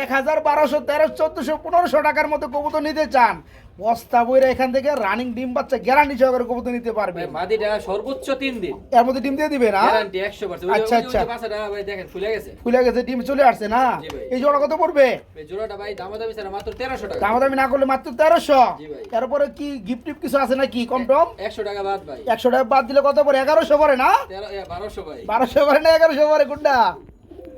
1000, 1200, 1300, 1400, 1500 টাকার মতো কবুতর নিতে চান, বস্তা বইরা এখান থেকে রানিং ডিম বাচ্চা গ্যারান্টি সহকারে কবুতর নিতে পারবে। ভাই মাদিটা সর্বোচ্চ 3 দিন এর মধ্যে ডিম দিয়ে দিবে না? গ্যারান্টি 100%। আচ্ছা, আচ্ছা। বাচ্চাটা ভাই দেখেন ফুলে গেছে। খুলে গেছে, ডিম চলে আসছে না? জি ভাই। এই জোড়া কত পড়বে? এই জোড়াটা ভাই দামাদামি ছাড়া মাত্র 1300 টাকা। দামাদামি না করলে মাত্র 1300। জি ভাই। এরপরে কি গিফট টিপ কিছু আছে নাকি কম টম? 100 টাকা বাদ ভাই। 100 টাকা বাদ দিলে কত পড়ে? 1100 পড়ে না? 1200 ভাই। 1200 পড়ে না 1100 পড়ে কোনটা?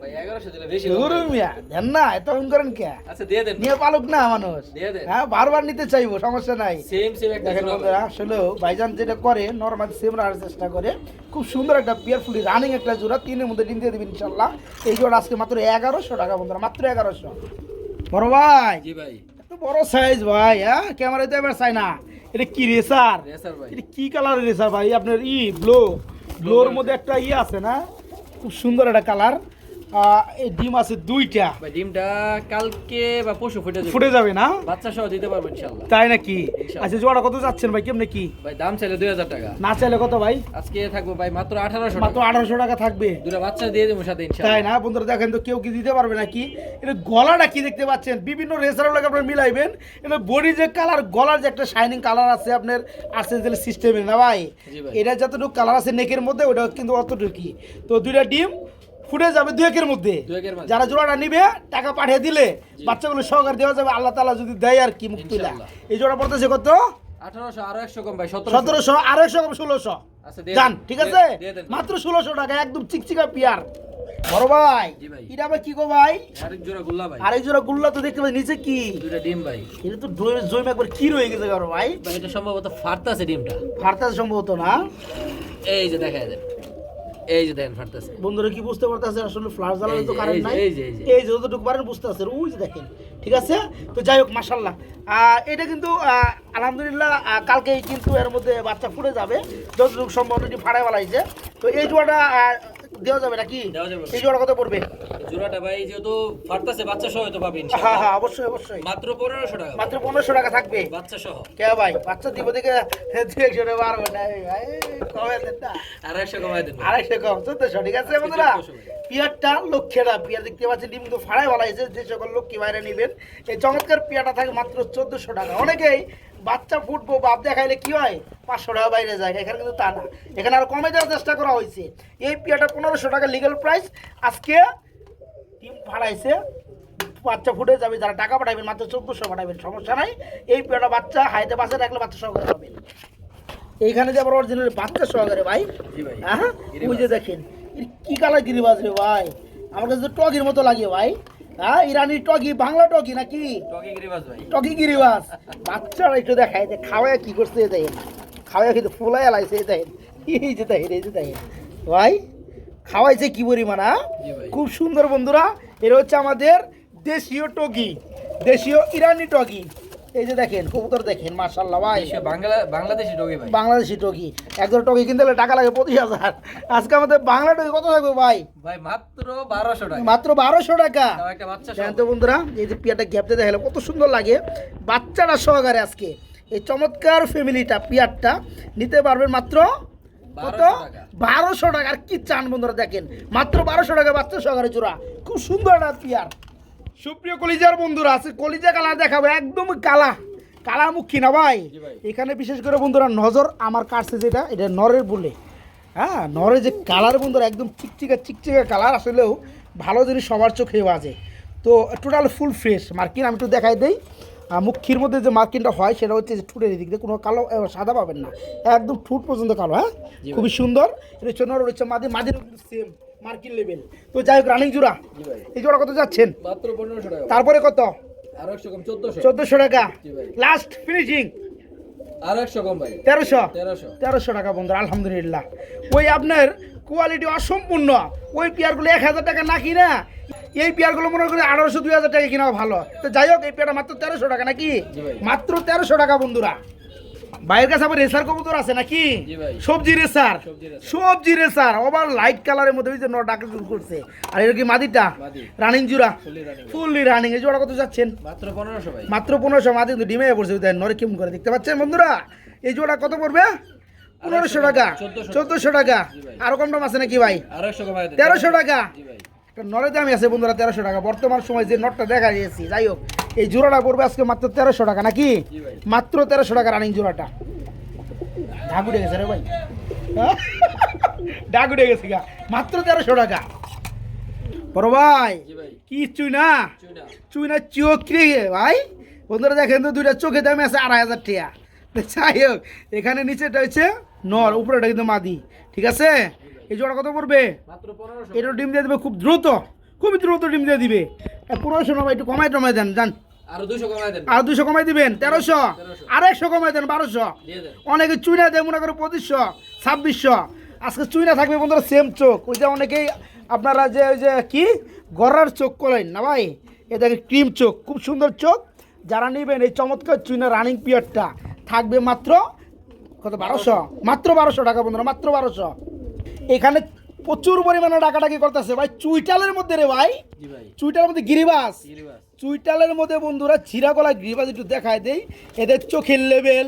ভাই 1100 দিলে বেশি ধরুন হবে। মিয়া, দেন না, এত ফোন করেন কে? আচ্ছা দিয়ে দেন। নিয়ে পালুক না মানুষ। দিয়ে দেন। হ্যাঁ, বারবার নিতে চাইবো, সমস্যা নাই। সেম একটা দেখেন জোড়া বন্ধুরা, ভাই। আসলে ভাইজান যেটা করে নরমাল সেম রাখার চেষ্টা করে। খুব সুন্দর একটা পিয়ারফুলি রানিং একটা জোড়া, 3 এর মধ্যে ডিম দিয়ে দেবেন ইনশাল্লাহ। এই জোড়া আজকে মাত্র 1100 টাকা বন্ধুরা, মাত্র 1100। বড় ভাই, জি ভাই। এত বড় সাইজ ভাই, হ্যাঁ ক্যামেরায় তো এবার চাই না। এটা কি রেসার? রেসার ভাই। এটা কি কালারের রেসার ভাই? আপনার ব্লোর মধ্যে একটা আছে না, খুব সুন্দর একটা কালার। এই ডিম আছে 2টা। ভাই ডিমটা কালকে বা পরশু ফুটে যাবে না? বাচ্চা সহ দিতে পারবো ইনশাআল্লাহ। তাই নাকি? ইনশাআল্লাহ। আচ্ছা, জোড়া কত যাচ্ছেন ভাই, কেমনে কি? ভাই দাম চাইলে 2000 টাকা। না চাইলে কত ভাই? আজকে থাকবো ভাই মাত্র 1800 মাত্র টাকা। 1800 টাকা থাকবে। দুটো বাচ্চা দিয়ে দেবো সাথে তাই ইনশাআল্লাহ। না বন্ধুরা? দেখেন তো, কেউ কি দিতে পারবে নাকি? এটা গলাটা কি দেখতে পাচ্ছেন, বিভিন্ন রেসার লাগে আপনারা মিলাইবেন। এটা বডি যে কালার, গলার যে একটা শাইনিং কালার আছে আপনার আর্সেন্সিয়াল সিস্টেমে না ভাই? জি ভাই। এটা যতটুকু কালার আছে নেকের মধ্যে, ওটা কিন্তু অতটুকুই। তো 2টা ডিম ফুটে যাবে 2 একের মধ্যে। 2 একের মধ্যে। যারা জোড়াটা নিবে টাকা পাঠিয়ে দিলে বাচ্চাগুলো সহকার দেওয়া যাবে, আল্লাহ তাআলা যদি দেয় আর কি, মুখ তুলা। ইনশাআল্লাহ। এই জোড়া পড়তেছে কত? 1800 আরো 100 কম ভাই 1700। 1700, আর 100 কম 1600। আচ্ছা দিয়ে জান, দেন। ঠিক আছে? দিয়ে দেন। মাত্র 1600 টাকা, একদম চিকচিকা পিয়ার। বড় ভাই, জি ভাই। এটা আবার কি গো ভাই? আরেক জোড়া গুল্লা ভাই। আরেক জোড়া গুল্লা তো দেখতে পাচ্ছি, নিচে কি? দুটো ডিম ভাই। এটা তো জৈম একবার কি রয়ে গেছে বড় ভাই? ভাই এটা সম্ভবত ফাটতাছে ডিমটা। ফারতাছে সম্ভবত না? এই যে দেখায় দেন। এই যে দেখেন ফাটতাছে। বন্ধুরা কি বুঝতে পারতেছে? আসলে ফ্লাশ জ্বালানো এই তো যে, কারেন্ট এই যে, নাই। এই যে, এই যে। এই যে যতটুকু পারেন বুঝতে পারছেন, ওই যে দেখেন। ঠিক আছে, তো যাই হোক মাশাআল্লাহ। এটা কিন্তু আলহামদুলিল্লাহ কালকেই কিন্তু এর মধ্যে বাচ্চা ফুটে যাবে, যতটুকু সম্ভব এটি ফাড়ায় বালাইছে। তো এই জোড়াটা দেওয়া যাবে নাকি? দেওয়া যাবে। এই জোড়া কত পড়বে? জোড়াটা ভাই যেহেতু ফাটতাছে বাচ্চা সহ তো পাবে হ্যাঁ ইনশাআল্লাহ। হ্যাঁ, অবশ্যই অবশ্যই। মাত্র 1500 টাকা। মাত্র 1500 টাকা থাকবে। বাচ্চা সহ। কে ভাই, বাচ্চা দিব দেখে 200 পারবে না ভাই, কমে দেন না। আর 100 কমায় দেন। 250 কম 1400। ঠিক আছে বন্ধুরা, 1400 ভাই। পিয়ারটা লক্ষ্যেটা পিয়ার দেখতে পাচ্ছেন, ডিম কিন্তু ফাড়াই বলা হয়েছে। যে সকল লক্ষ্মী বাইরে নেবেন, এই চমৎকার পিয়ারটা থাকে মাত্র 1400 টাকা। অনেকেই বাচ্চা ফুটবো বাপ দেখাইলে কি হয় 500 টাকা বাইরে যায়, এখানে কিন্তু তা না, এখানে আরো কমে দেওয়ার চেষ্টা করা হয়েছে। এই পিয়ারটা 1500 টাকা লিগ্যাল প্রাইস। আজকে ডিম ফাড়াইছে, বাচ্চা ফুটে যাবে, যারা টাকা পাঠাবেন মাত্র 1400 পাঠাবেন, সমস্যা নাই। এই পিয়ারটা বাচ্চা হাইতে বাসে রাখলে বাচ্চা সহকারে পাবেন। এইখানে যে আবার অরিজিনাল বাচ্চা সহকারে ভাই। জি ভাই। হ্যাঁ, ওই যে দেখেন এর কি কালার গিরিবাজ রে ভাই, আমার কাছে তো টগির মতো লাগে ভাই। হ্যাঁ, ইরানি টগি, বাংলা টগি নাকি? টকি গিরিবাজ ভাই। টগি গিরিবাজ। বাচ্চারা একটু দেখায় যে খাওয়ায় কি করছে, এই দেখেন খাওয়ায় কিন্তু ফুলাই এলাইছে, এই দেখেন, এই যে দেখেন, এই যে দেখেন ভাই খাওয়াইছে কি পরিমাণ। জি ভাই। খুব সুন্দর বন্ধুরা, এটা হচ্ছে আমাদের দেশীয় টগি, দেশীয় ইরানি টগি। এই যে দেখেন কবুতর দেখেন, মাশাআল্লাহ ভাই, দেশীয় বাংলাদেশি টকি ভাই। বাংলাদেশি টগি। একজন টগি কিনতে হলে টাকা লাগে 25,000। আজকে আমাদের বাংলা টগি কত থাকবে ভাই? ভাই মাত্র 1200 টাকা। মাত্র 1200 টাকা। তাও একটা বাচ্চা সহ। জানেন তো বন্ধুরা, এই যে পিয়ারটা গ্যাপতে দেখালে কত সুন্দর লাগে, বাচ্চাটা সহকারে আজকে এই চমৎকার ফ্যামিলিটা পিয়ারটা নিতে পারবেন মাত্র কত? 1200 টাকা। 1200 টাকা। আর কি চান বন্ধুরা, দেখেন মাত্র 1200 টাকা বাচ্চা সহকারে জোড়া, খুব সুন্দর একটা পিয়ার। সুপ্রিয় কলিজার বন্ধুরা, আছে কলিজা কালার দেখাবো, একদম কালামুখী না ভাই? জি ভাই। এখানে বিশেষ করে বন্ধুরা নজর আমার কাটছে যেটা, এটা নরের বলে। হ্যাঁ, নরের যে কালার বন্ধুরা একদম চিকচিকা কালার, আসলেও ভালো জিনিস সবার চোখে বাজে। তো টোটাল ফুল ফ্রেশ মার্কিন। আমি একটু দেখাই দেই, মুখির মধ্যে যে মার্কিনটা হয় সেটা হচ্ছে যে ঠুটের দিক দিয়ে কোনো কালো সাদা পাবেন না, একদম ঠুট পর্যন্ত কালো। হ্যাঁ, জি ভাই। খুবই সুন্দর। এটা হচ্ছে নর, হচ্ছে মাদির সেম মার্কিন লেভেল। তো যাই হোক, রানিং জোড়া। জি ভাই। এই জোড়া কত যাচ্ছেন? মাত্র 1500 টাকা। তারপরে কত? আর 100 কম 1400। 1400 টাকা। জি ভাই। লাস্ট ফিনিশিং আর 100 কম ভাই। 1300 টাকা বন্ধুরা, আলহামদুলিল্লাহ। ওই আপনার কোয়ালিটি অসম্পূর্ণ, ওই পেয়ারগুলো 1000 টাকা না কিনা এই পেয়ারগুলো মনে করি 1800-2000 টাকা কিনা ভালো। তো যাই হোক, এই পেয়ারটা মাত্র 1300 টাকা নাকি? জি ভাই। মাত্র 1300 টাকা বন্ধুরা। ভাইয়ের কাছে আবার রেসার কবুতর আছে নাকি? জি ভাই। সবজি রেসার, সবজি রেসার। সবজি রেসার ওভার লাইট কালারের মধ্যে ওই যে নর ডাকে শুরু করছে। আর এটা কি মাদিটা? মাদি। রানিং জোড়া, Fully running। Fully running. এই জোড়া কত যাচ্ছেন? মাত্র 1500 ভাই। মাত্র 1500। মাদি কিন্তু ডিমে পড়ছে, নরে কেমন করে দেখতে পাচ্ছেন বন্ধুরা? এই জোড়া কত পড়বে? 1500 টাকা 1400 টাকা আরো কম দাম আছে নাকি ভাই আর 100 কমায় দেন 1300 টাকা জি ভাই একটা নরের দামই আছে বন্ধুরা 1300 টাকা বর্তমান সময় যে নটটা দেখা দিয়েছি যাই হোক এই জোড়াটা পড়বে আজকে মাত্র 1300 টাকা নাকি জি ভাই মাত্র 1300 টাকা রানিং জোড়াটা ঢাক উঠে গেছে রে ভাই হ্যাঁ? ঢাক উঠে গেছে গা মাত্র 1300 টাকা বড় ভাই জি ভাই কি চুইনা চুইনা চুইনা চোখ রে ভাই বন্ধুরা দেখেন তো দুইটা চোখে দামে আছে 2500 টাকা তো যাই হোক এখানে নিচেটা হচ্ছে নর উপরেটা কিন্তু মাদি ঠিক আছে এই জোড়া কত পড়বে মাত্র 1500 এটা ডিম দিয়ে দেবে খুব দ্রুত খুবই দ্রুত ডিম দিয়ে দিবে 1500 না ভাই একটু কমাই টমাই দেন জান আর 200 কমায় দেন আর 200 কমাই দিবেন 1300 আর 100 কমাই দেন 1200 দিয়ে দেন অনেকে চুইনা দেয় মনে করো 2500 2600 আজকে চুইনা থাকবে বন্ধুরা সেম চোখ ওই যে অনেকেই আপনারা যে ওই যে কি গড়ার চোখ করেন না ভাই এটা ক্রিম চোখ খুব সুন্দর চোখ যারা নেবেন এই চমৎকার চুইনা রানিং পিরিয়ডটা থাকবে মাত্র কত 1200 মাত্র 1200 টাকা বন্ধুরা মাত্র 1200 এখানে প্রচুর পরিমাণে ডাকাডাকি করতেছে ভাই চুইটালের মধ্যে রে ভাই জি ভাই চুইটালের মধ্যে গিরিবাস গিরিবাস চুইটালের মধ্যে বন্ধুরা চিরাগলা গিরিবাস একটু দেখায় দেই এদের চোখের লেভেল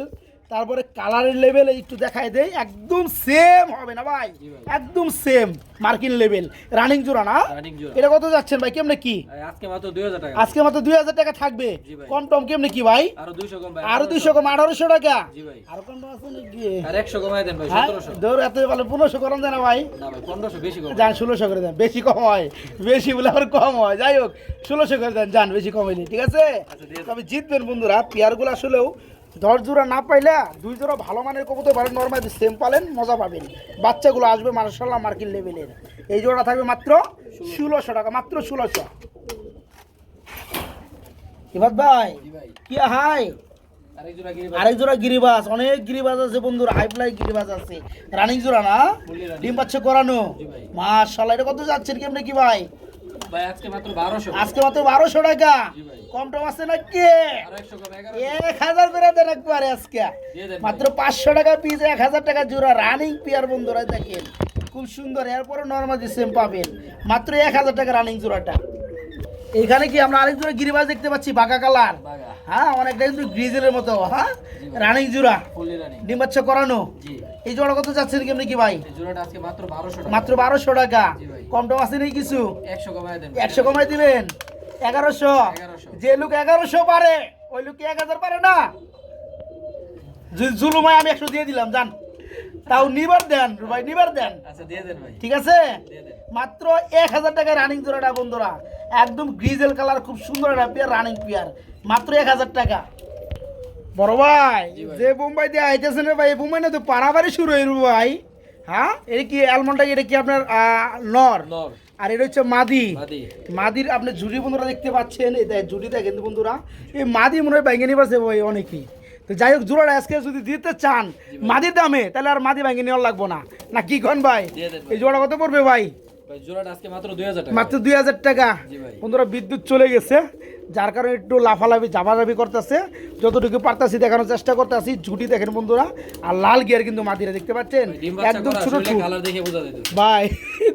তারপরে কালারের লেভেল একটু দেখায় দেই একদম সেম হবে না ভাই জি ভাই। একদম সেম মার্কিন লেভেল রানিং জোড়া না রানিং জোড়া এটা কত যাচ্ছেন ভাই কেমনে কি আজকে মাত্র 2000 টাকা আজকে মাত্র 2000 টাকা থাকবে জি ভাই। কম টম কেমনে কি ভাই আর 200 কম ভাই আরো 200 কম 1800 টাকা জি ভাই আরো কম টম আছে নাকি আর 100 কমায় দেন ভাই হ্যাঁ 1700 দৌড় এত ভালো 1500 করেন না ভাই না ভাই 1500 বেশি কম যান 1600 করে দেন বেশি কম হয় বেশি বলে আবার কম হয় যাই হোক 1600 করে দেন যান বেশি কম হয়নি ঠিক আছে আচ্ছা, দিয়ে দেন। তবে জিতবেন বন্ধুরা পেয়ারগুলো আসলেও 10 জোড়া না পাইলে 2 জোড়া ভালো মানের কবুতর পারেন নর্মালি সেম পালেন মজা পাবেন বাচ্চাগুলো আসবে মাশাআল্লাহ মার্কিন লেভেলের এই জোড়া থাকবে মাত্র 1600 টাকা মাত্র 1600 এবার ভাই জি ভাই কি হাই আরেক জোড়া গিরিবাস আরেক জোড়া গিরিবাস অনেক গিরিবাস আছে বন্ধুরা হাই ফ্লাই গিরিবাস আছে রানিং জোড়া না ফুললি রানিং। ডিম পাচ্ছে করানো জি ভাই। মাশাআল্লাহ এটা কত যাচ্ছেন কেমনে কি ভাই ভাই আজকে মাত্র 1200 আজকে মাত্র 1200 টাকা জি ভাই। কম টম আছে নাকি আর 100 কম 1100 1000 করে দেন একবারে আজকে দিয়ে দেন মাত্র 500 টাকা পিস 1000 টাকা জোড়া রানিং পেয়ার বন্ধুরা দেখেন খুব সুন্দর এরপরে নরমালি সেম পাবেন মাত্র 1000 টাকা রানিং জোড়াটা এখানে কি আমরা আরেক জোড়া গিরিবাস দেখতে পাচ্ছি বাঁকা কালার বাগা হ্যাঁ অনেকটা কিন্তু গ্রিজেলের মতো হ্যাঁ রানিং জোড়া ফুললি রানিং ডিম বাচ্চা করানো জি এই জোড়া কত যাচ্ছেন কেমনি কি ভাই এই জোড়াটা আজকে মাত্র 1200 টাকা মাত্র 1200 টাকা জি ভাই। কম টম আছে নাকি কিছু 100 কমায় দেন 100 কমাই দিবেন 1100 1100 যে লোক 1100 পারে ওই লোক কি 1000 পারে না জুলুমায় আমি 100 দিয়ে দিলাম জান তাও নিবার দেন ভাই নিবার দেন আচ্ছা দিয়ে দেন ভাই ঠিক আছে দিয়ে দেন মাত্র 1000 টাকা রানিং জোড়াটা বন্ধুরা একদম গ্রিজেল কালার খুব সুন্দর একটা পেয়ার রানিং পেয়ার মাত্র 1000 টাকা বড় ভাই জি ভাই। যে বোম্বাই দিয়ে আইতেছেন রে ভাই এই বোম্বাই না তো পারাবারি শুরু হইল ভাই হ্যাঁ এটা কি অ্যালমন্ডটা এটা কি আপনার নর নর আর এটা হচ্ছে মাদি মাদি মাদির আপনি জুড়ি বন্ধুরা দেখতে পাচ্ছেন এটা জুড়ি দেখেন বন্ধুরা এই মাদি মনে হয় ব্যাঙ্গে নিবাসে ভাই অনেকেই তো যাই হোক জোড়াটা আজকে যদি দিতে চান মাদির দামে তাহলে আর মাদি ব্যাঙ্গে নেওয়ার লাগবো না না কি কন ভাই দিয়ে দেন ভাই। এই জোড়া কত পড়বে ভাই ভাই জোড়াটা আজকে মাত্র 2000 টাকা মাত্র 2000 টাকা জি ভাই। বন্ধুরা বিদ্যুৎ চলে গেছে যার কারণে একটু লাফালাফি ঝাপাঝাপি করতেছে যতটুকু পারতাছি দেখানোর চেষ্টা করতেছি ঝুটি দেখেন বন্ধুরা আর লাল গিয়ার কিন্তু মাদিরা দেখতে পাচ্ছেন ভাই, ডিম বাচ্চা একদম করা ছোট আসলে ছোট কালার দেখে বোঝা যেত ভাই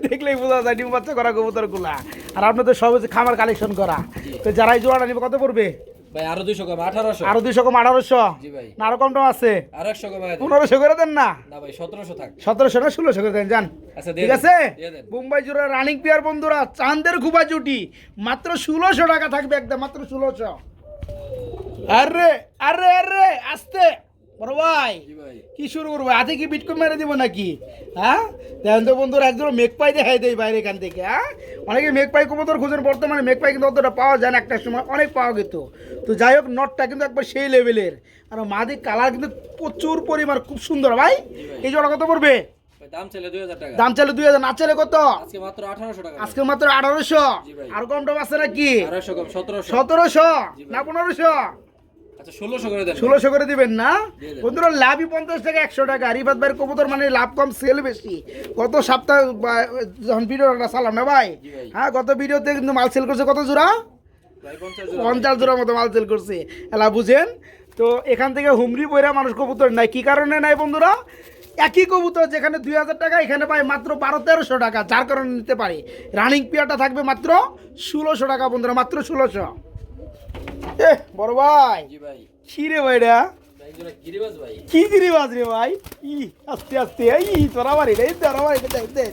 দেখলেই বোঝা যায় ডিম বাচ্চা করা কবুতর গুলা আর আপনার তো সব হচ্ছে খামার কালেকশন করা তো যারা এই জোড়াটা নিবে কত পড়বে ভাই আরো 200 কম 1800 আরো 200 কম 1800 জি ভাই না আরো কম টম আছে আর 100 কমায় দেন 1500 করে দেন না না ভাই 1700 থাক 1700 না 1600 করে দেন জান আচ্ছা দিয়ে ঠিক আছে দিয়ে দেন মুম্বাই জোড়া রানিং পেয়ার বন্ধুরা চাঁদের খুবা জুটি মাত্র 1600 টাকা থাকবে একদম মাত্র 1600 আরে আরে আরে আস্তে বড় ভাই জি ভাই কি শুরু করবো হাতে কি বিটকয়েন মেরে দিব নাকি হ্যাঁ দেখেন তো বন্ধুরা একদম মেঘ পাই দেখাই দেয় বাইরে এখান থেকে হ্যাঁ অনেকে মেঘ পাই কবুতর খুঁজেন বর্তমানে মেঘ পাই কিন্তু অতটা পাওয়া যায় না একটা সময় অনেক পাওয়া যেত তো যাই হোক নটটা কিন্তু একবার সেই লেভেলের আর মাদি কালার কিন্তু প্রচুর পরিমাণ খুব সুন্দর ভাই এই জোড়া কত পড়বে ভাই দাম চলে 2000 টাকা দাম চাইলে 2000 না চাইলে কত আজকে মাত্র 1800 টাকা আজকে মাত্র 1800 জি ভাই। আর কম টম আছে নাকি আর 100 কম 1700 1700 না 1500 আচ্ছা 1600 করে দেন 1600 করে দিবেন না দিয়ে দেন। বন্ধুরা লাভই 50 টাকা 100 টাকা রিফাত ভাইয়ের কবুতর মানে লাভ কম সেল বেশি গত সপ্তাহ যখন ভিডিওটা চালাম না ভাই জি ভাই। হ্যাঁ গত ভিডিওতে কিন্তু মাল সেল করছে কত জোড়া ভাই 50 জোড়া 50 জোড়ার মতো মাল সেল করছে এলা বুঝেন তো এখান থেকে হুমরি বইরা মানুষ কবুতর নাই কি কারণে নাই বন্ধুরা একই কবুতর যেখানে 2000 টাকা এখানে পায় মাত্র 1200-1300 টাকা যার কারণে নিতে পারে রানিং পেয়ারটা থাকবে মাত্র 1600 টাকা বন্ধুরা মাত্র 1600 বড় ভাই জি ভাই কি রে ভাইরা ভাই জোড়া গিরিবাজ ভাই। কি গিরিবাজ রে ভাই, ই আস্তে আস্তে এই তোরা মারি রে, তোরা মারি রে,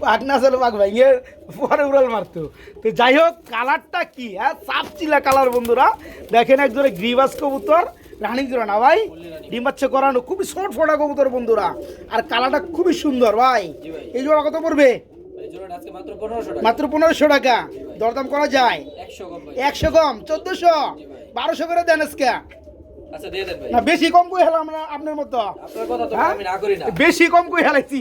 পাক না চলে পাক ভাই ইয়ে পরে উড়াল মারতো। তো যাই হোক, কালারটা কি হ্যাঁ, চাপচিলা কালার বন্ধুরা। দেখেন একজোড়া গ্রিবাস কবুতর, রানিং জোড়া না ভাই, ডিম বাচ্চা করানো, খুবই শর্ট ফোটা কবুতর বন্ধুরা, আর কালারটা খুবই সুন্দর ভাই। এই জোড়া কত পড়বে? এই জোড়াটা আজকে মাত্র 1500 টাকা। মাত্র 1500 টাকা, দরদাম করা যায়? 100 কম ভাই। 100 কম, 1400, 1200 করে দেন আজকে। আচ্ছা দিয়ে দেন ভাই। না বেশি কম কই হেলাম না আপনার মতো, আপনার কথা তো হ্যাঁ? আমি না করি না। বেশি কম কই হেলাইছি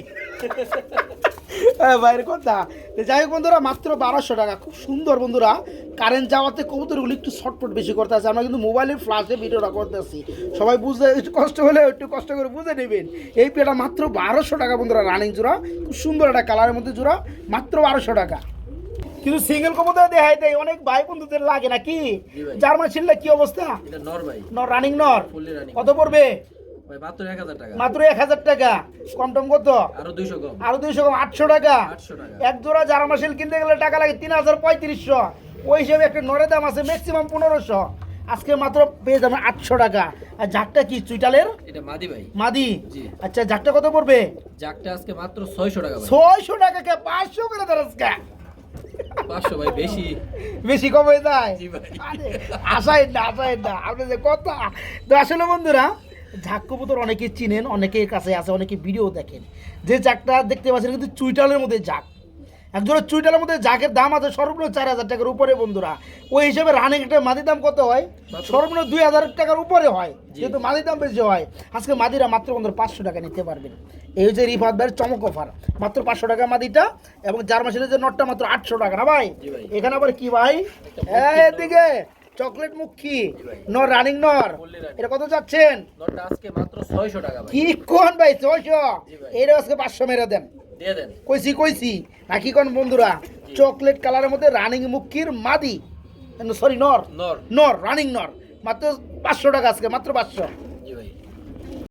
বাইরের কথা। তো যাই হোক বন্ধুরা, মাত্র 1200 টাকা, খুব সুন্দর বন্ধুরা। কারেন্ট যাওয়াতে কবুতরগুলো একটু শর্টপট বেশি করতে আছে, আমরা কিন্তু মোবাইলের ফ্ল্যাশে ভিডিওটা করতেছি, সবাই বুঝতে একটু কষ্ট হলে একটু কষ্ট করে বুঝে নেবেন। এই পেটা মাত্র 1200 টাকা বন্ধুরা, রানিং জোড়া, খুব সুন্দর একটা কালারের মধ্যে জোড়া, মাত্র 1200 টাকা। কিন্তু সিঙ্গেল কবুতর দেখাই দেয় অনেক ভাই বন্ধুদের লাগে নাকি? জার্মান শিল্ডা কি অবস্থা? এটা নর ভাই। নর, রানিং নর, ফুললি রানিং। কত পড়বে? ভাই মাত্র 1000 টাকা। মাত্র 1000 টাকা, কম টম কত? আরো 200 কম। আরো 200 কম, 800 টাকা। 800 টাকা। এক জোড়া জার্মান শিল্ড কিনতে গেলে টাকা লাগে 3500, ওই হিসেবে একটা নরের দাম আছে ম্যাক্সিমাম 1500, আজকে মাত্র পেয়ে যাবেন 800 টাকা। আর জাকটা কি চুইটালের? এটা মাদি ভাই। মাদি? জি। আচ্ছা, জাকটা কত পড়বে? জাকটা আজকে মাত্র 600 টাকা ভাই। 600 টাকাকে 500 করে দেন আজকে। 500 ভাই বেশি। বেশি কম হয়ে যায়? জি ভাই। আরে, আশাই না আপনি যে কথা। তো আসলে বন্ধুরা, ঝাক কবুতর অনেকে চিনেন, অনেকের কাছে আছে, অনেকে ভিডিও দেখেন। যে জাকটা দেখতে পাচ্ছেন কিন্তু চুইটালের মধ্যে জাক, একজোড়া চুইটালের মধ্যে জাকের দাম আছে সর্বনিম্ন 4000 টাকার উপরে বন্ধুরা। ওই হিসেবে রানিং একটা মাদির দাম কত হয়? সর্বনিম্ন 2000 টাকার উপরে হয়, যেহেতু মাদির দাম বেশি হয়। আজকে মাদিরা মাত্র বন্ধুরা 500 টাকা নিতে পারবেন। এই হচ্ছে রিফাত ভাইয়ের চমক অফার, মাত্র 500 টাকা মাদিটা, এবং জার্মান শিল্ডের যে নটটা মাত্র 800 টাকা না ভাই? জি ভাই। এখানে আবার কি ভাই, এদিকে চকলেট মুখী নর, রানিং নর, এটা কত যাচ্ছেন? নরটা আজকে মাত্র 600 টাকা ভাই। কি কোন ভাই 600? জি ভাই। এটা আজকে 500 মেরে দেন। দিয়ে দেন। কইছি নাকি কোন বন্ধুরা? চকলেট কালারের মধ্যে রানিং মুখীর মাদি, সরি নর, নর। নর রানিং নর, মাত্র 500 টাকা আজকে, মাত্র 500।